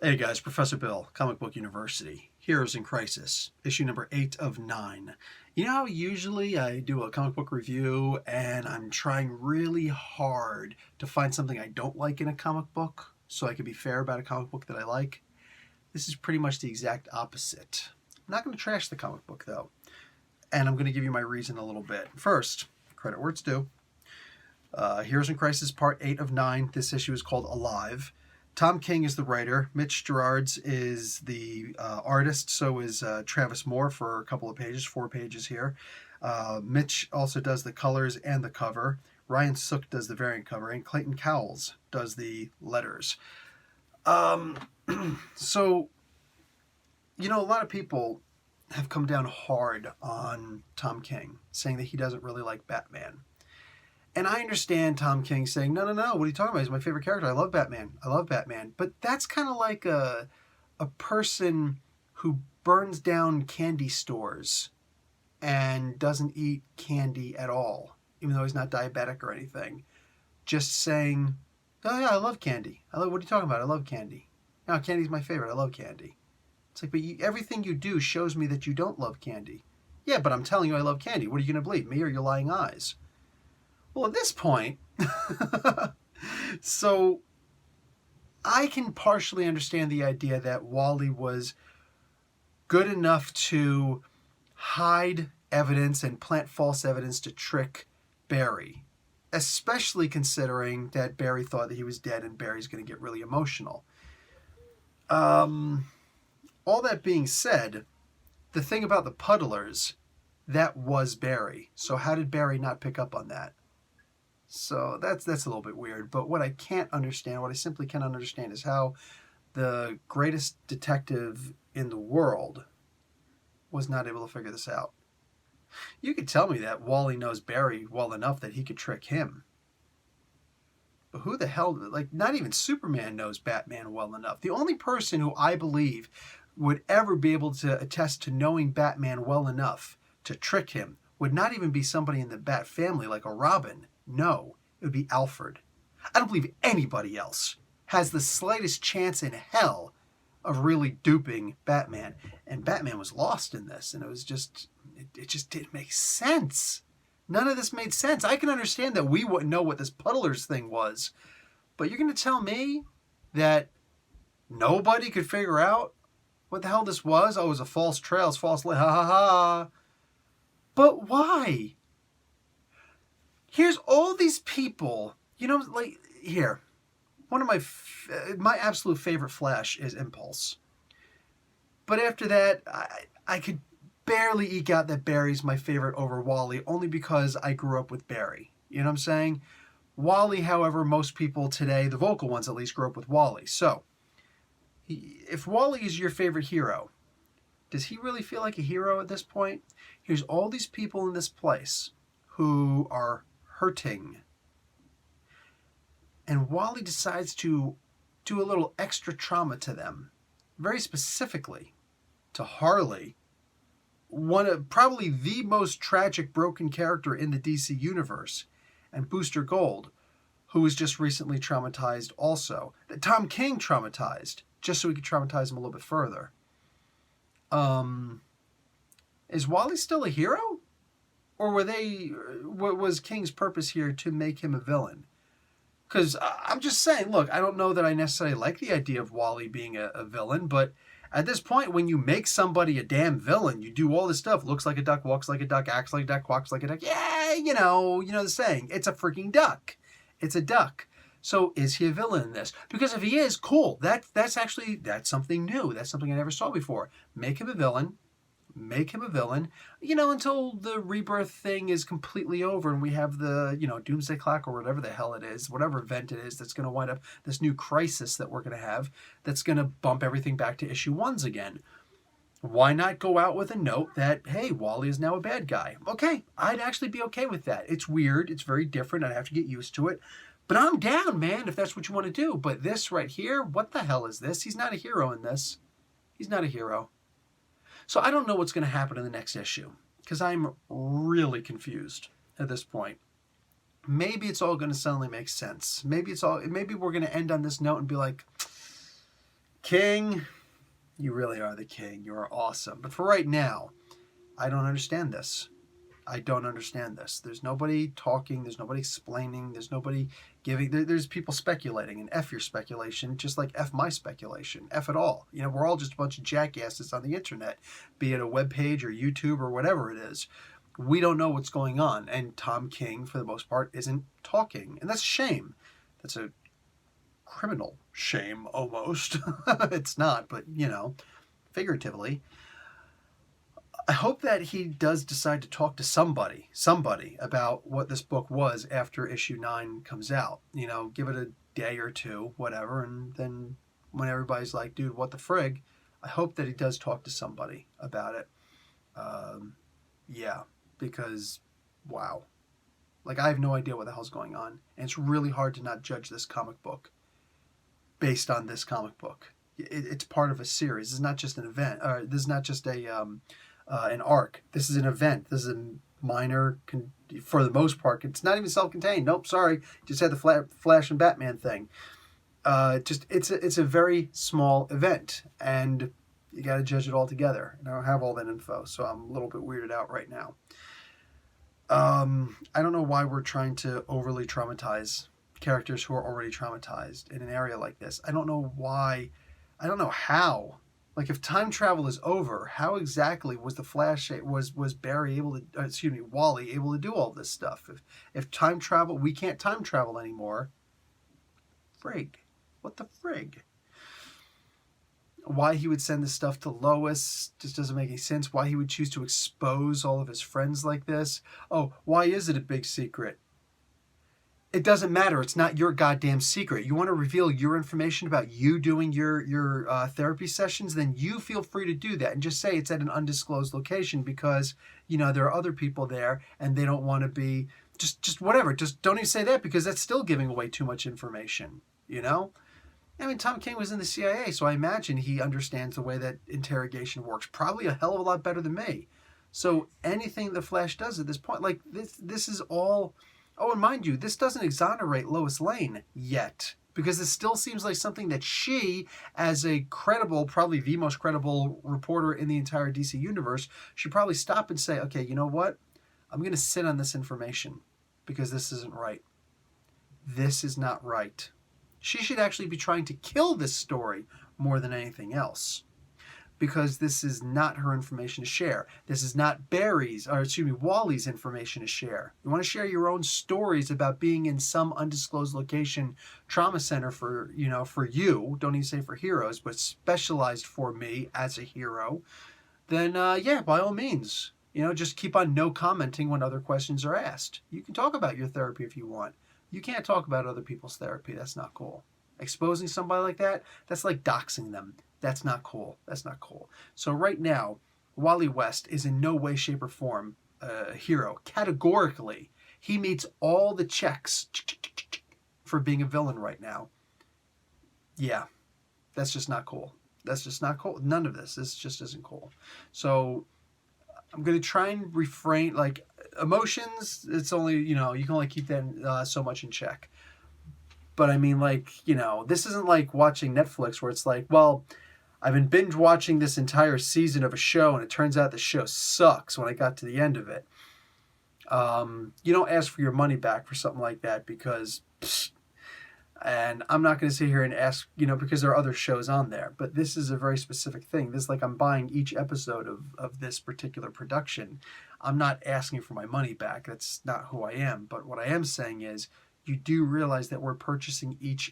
Hey guys, Professor Bill, Comic Book University, Heroes in Crisis, issue number 8 of 9. You know how usually I do a comic book review and I'm trying really hard to find something I don't like in a comic book so I can be fair about a comic book that I like? This is pretty much the exact opposite. I'm not going to trash the comic book though, and I'm going to give you my reason a little bit. First, credit where it's due. Heroes in Crisis Part 8 of 9. This issue is called Alive. Tom King is the writer. Mitch Gerards is the artist. So is Travis Moore for a couple of pages, 4 pages here. Mitch also does the colors and the cover. Ryan Sook does the variant cover. And Clayton Cowles does the letters. So, a lot of people have come down hard on Tom King, saying that he doesn't really like Batman. And I understand Tom King saying, no, what are you talking about? He's my favorite character. I love Batman. But that's kind of like a person who burns down candy stores and doesn't eat candy at all, even though he's not diabetic or anything. Just saying, oh yeah, I love candy. What are you talking about? I love candy. No, candy's my favorite. I love candy. It's like, but everything you do shows me that you don't love candy. Yeah, but I'm telling you I love candy. What are you going to believe, me or your lying eyes? Well, at this point, so I can partially understand the idea that Wally was good enough to hide evidence and plant false evidence to trick Barry, especially considering that Barry thought that he was dead and Barry's going to get really emotional. All that being said, the thing about the puddlers, that was Barry. So how did Barry not pick up on that? So that's a little bit weird. But what I simply cannot understand is how the greatest detective in the world was not able to figure this out. You could tell me that Wally knows Barry well enough that he could trick him. But who the hell, not even Superman knows Batman well enough. The only person who I believe would ever be able to attest to knowing Batman well enough to trick him would not even be somebody in the Bat family like a Robin. No, it would be Alfred. I don't believe anybody else has the slightest chance in hell of really duping Batman. And Batman was lost in this, and it just didn't make sense. None of this made sense. I can understand that we wouldn't know what this puddlers thing was, but you're going to tell me that nobody could figure out what the hell this was? Oh, it was a false trail. It's false. Ha ha ha. But why? Here's all these people, here. One of my absolute favorite Flash is Impulse. But after that, I could barely eke out that Barry's my favorite over Wally, only because I grew up with Barry. You know what I'm saying? Wally, however, most people today, the vocal ones at least, grew up with Wally. So, if Wally is your favorite hero, does he really feel like a hero at this point? Here's all these people in this place who are hurting. And Wally decides to do a little extra trauma to them. Very specifically to Harley, probably the most tragic broken character in the DC universe, and Booster Gold, who was just recently traumatized also. That Tom King traumatized, just so he could traumatize him a little bit further. Is Wally still a hero? Or was King's purpose here to make him a villain? Because I'm just saying, look, I don't know that I necessarily like the idea of Wally being a villain, but at this point, when you make somebody a damn villain, you do all this stuff. Looks like a duck, walks like a duck, acts like a duck, quacks like a duck. Yeah, you know the saying. It's a freaking duck. It's a duck. So is he a villain in this? Because if he is, cool. That's something new. That's something I never saw before. Make him a villain. Until the rebirth thing is completely over and we have the, doomsday clock or whatever the hell it is, whatever event it is that's going to wind up this new crisis that we're going to have that's going to bump everything back to issue 1s again. Why not go out with a note that, hey, Wally is now a bad guy? Okay, I'd actually be okay with that. It's weird. It's very different. I'd have to get used to it. But I'm down, man, if that's what you want to do. But this right here, what the hell is this? He's not a hero in this. He's not a hero. So I don't know what's going to happen in the next issue because I'm really confused at this point. Maybe it's all going to suddenly make sense. Maybe we're going to end on this note and be like, King, you really are the king. You are awesome. But for right now, I don't understand this. I don't understand this. There's nobody talking. There's nobody explaining. There's nobody giving. There's people speculating, and F your speculation, just like F my speculation. F it all. You know, we're all just a bunch of jackasses on the internet, be it a web page or YouTube or whatever it is. We don't know what's going on, and Tom King, for the most part, isn't talking, and that's a shame. That's a criminal shame, almost. It's not, but, you know, figuratively. I hope that he does decide to talk to somebody about what this book was after issue 9 comes out. You know, give it a day or two, whatever, and then when everybody's like, dude, what the frig, I hope that he does talk to somebody about it. Yeah, because, wow. Like, I have no idea what the hell's going on, and it's really hard to not judge this comic book based on this comic book. It's part of a series. This is not just an event. This is not just an arc. This is an event. This is a minor, for the most part. It's not even self-contained. Nope, sorry. Just had the Flash and Batman thing. It's a very small event, and you got to judge it all together. And I don't have all that info, so I'm a little bit weirded out right now. I don't know why we're trying to overly traumatize characters who are already traumatized in an area like this. I don't know why. I don't know how. Like, if time travel is over, how exactly was the Flash, was Barry able to, Wally able to do all this stuff? If time travel, we can't time travel anymore. Frig. What the frig? Why he would send this stuff to Lois just doesn't make any sense. Why he would choose to expose all of his friends like this. Oh, why is it a big secret? It doesn't matter. It's not your goddamn secret. You want to reveal your information about you doing your therapy sessions, then you feel free to do that. And just say it's at an undisclosed location because, you know, there are other people there and they don't want to be, just whatever. Just don't even say that because that's still giving away too much information, you know? I mean, Tom King was in the CIA, so I imagine he understands the way that interrogation works. Probably a hell of a lot better than me. So anything the Flash does at this point, like this is all... Oh, and mind you, this doesn't exonerate Lois Lane yet, because this still seems like something that she, as a credible, probably the most credible reporter in the entire DC universe, should probably stop and say, okay, you know what? I'm going to sit on this information because this isn't right. This is not right. She should actually be trying to kill this story more than anything else, because this is not her information to share. This is not Wally's information to share. You want to share your own stories about being in some undisclosed location trauma center for you, don't even say for heroes, but specialized for me as a hero, then yeah, by all means, just keep on no commenting when other questions are asked. You can talk about your therapy if you want. You can't talk about other people's therapy. That's not cool. Exposing somebody like that, that's like doxing them. That's not cool. That's not cool. So right now, Wally West is in no way, shape, or form a hero. Categorically, he meets all the checks for being a villain right now. Yeah, that's just not cool. That's just not cool. None of this. This just isn't cool. So I'm going to try and refrain, like, emotions, it's only, you can only keep that so much in check. But I mean, like, this isn't like watching Netflix where it's like, well, I've been binge watching this entire season of a show and it turns out the show sucks when I got to the end of it. You don't ask for your money back for something like that because, and I'm not going to sit here and ask, because there are other shows on there, but this is a very specific thing. This is like I'm buying each episode of this particular production. I'm not asking for my money back. That's not who I am. But what I am saying is you do realize that we're purchasing each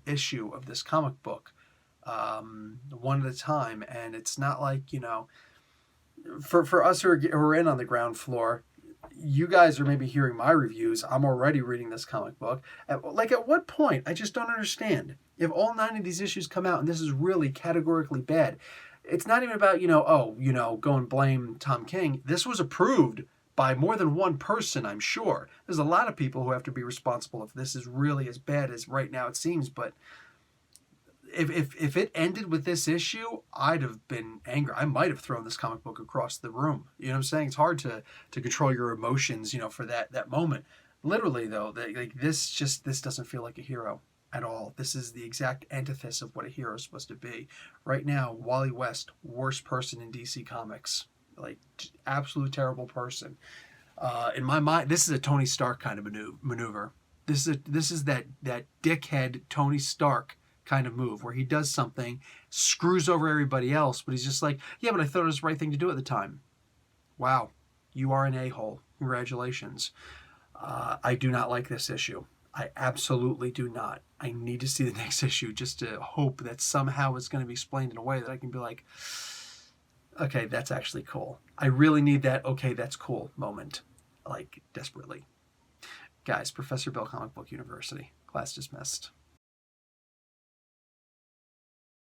issue of this comic book one at a time, and it's not like, for us who are in on the ground floor, you guys are maybe hearing my reviews. I'm already reading this comic book. At what point? I just don't understand. If all 9 of these issues come out and this is really categorically bad, it's not even about, go and blame Tom King. This was approved by more than one person, I'm sure. There's a lot of people who have to be responsible if this is really as bad as right now it seems, but if it ended with this issue, I'd have been angry. I might have thrown this comic book across the room. You know what I'm saying? It's hard to control your emotions, for that moment. Literally, though, this doesn't feel like a hero. at all. This is the exact antithesis of what a hero is supposed to be. Right now, Wally West, worst person in DC Comics. Like, absolute terrible person. In my mind, this is a Tony Stark kind of maneuver. This is that dickhead Tony Stark kind of move where he does something, screws over everybody else, but he's just like, yeah, but I thought it was the right thing to do at the time. Wow, you are an a-hole. Congratulations. I do not like this issue. I absolutely do not. I need to see the next issue just to hope that somehow it's going to be explained in a way that I can be like, okay, that's actually cool. I really need that, okay, that's cool moment, like, desperately. Guys, Professor Bill, Comic Book University. Class dismissed.